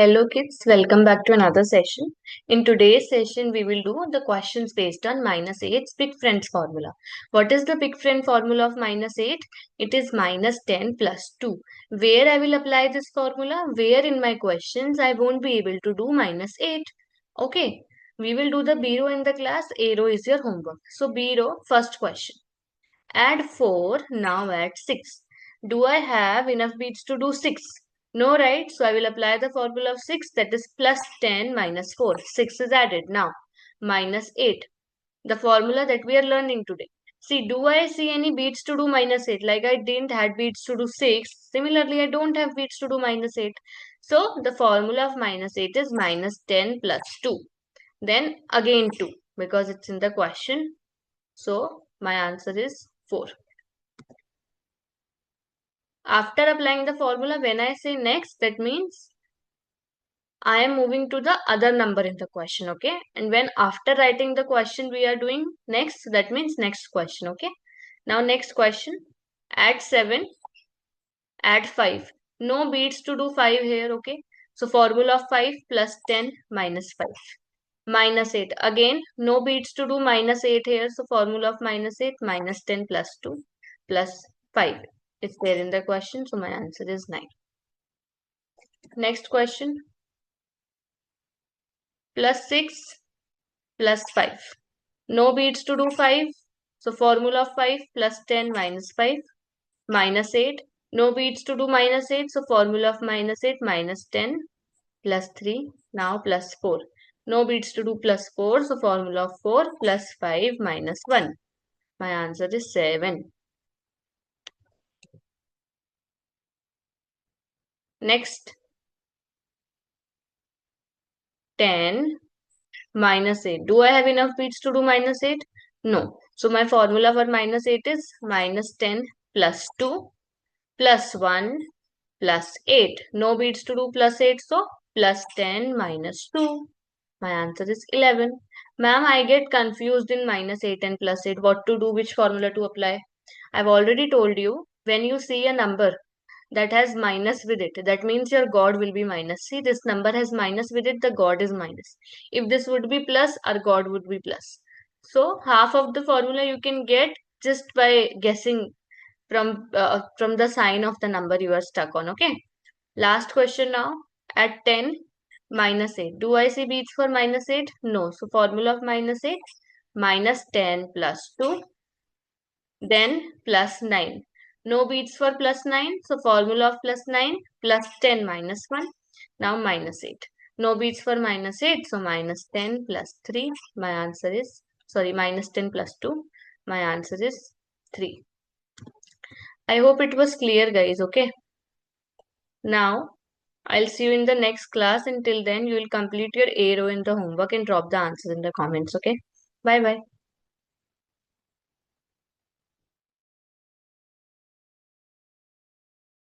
Hello kids, welcome back to another session. In today's session, we will do the questions based on minus 8's big friend's formula. What is the big friend formula of minus 8? It is minus 10 plus 2. Where I will apply this formula? Where in my questions I won't be able to do minus 8. Okay, we will do the B row in the class. A row is your homework. So B row, first question. Add 4, now add 6. Do I have enough beads to do 6? No, right? So I will apply the formula of 6, that is plus 10 minus 4. 6 is added. Now, minus 8. The formula that we are learning today. See, do I see any beads to do minus 8? Like I didn't have beads to do 6. Similarly, I don't have beads to do minus 8. So, the formula of minus 8 is minus 10 plus 2. Then again 2 because it's in the question. So, my answer is 4. After applying the formula, when I say next, that means I am moving to the other number in the question, okay? And when after writing the question we are doing next, that means next question, okay? Now next question, add 7, add 5. No beads to do 5 here, okay? So formula of 5 plus 10 minus 5. Minus 8. Again, no beads to do minus 8 here. So formula of minus 8 minus 10 plus 2 plus 5. It's there in the question. So my answer is 9. Next question. Plus 6 plus 5. No beads to do 5. So formula of 5 plus 10 minus 5 minus 8. No beads to do minus 8. So formula of minus 8 minus 10 plus 3. Now plus 4. No beads to do plus 4. So formula of 4 plus 5 minus 1. My answer is 7. Next. 10 minus 8. Do I have enough beads to do minus 8? No. So my formula for minus 8 is minus 10 plus 2 plus 1 plus 8. No beads to do plus 8, so plus 10 minus 2. My answer is 11. Ma'am, I get confused in minus 8 and plus 8. What to do, which formula to apply? I've already told you, when you see a number that has minus with it, that means your God will be minus. See, this number has minus with it, the God is minus. If this would be plus, our God would be plus. So, half of the formula you can get just by guessing from the sign of the number you are stuck on. Okay. Last question now. At 10 minus 8. Do I see beads for minus 8? No. So formula of minus 8 minus 10 plus 2 then plus 9. No beads for plus 9. So formula of plus 9 plus 10 minus 1. Now minus 8. No beads for minus 8. So minus 10 plus 3. My answer is, sorry, minus 10 plus 2. My answer is 3. I hope it was clear, guys. Okay. Now, I'll see you in the next class. Until then, you will complete your A row in the homework and drop the answers in the comments. Okay. Bye bye.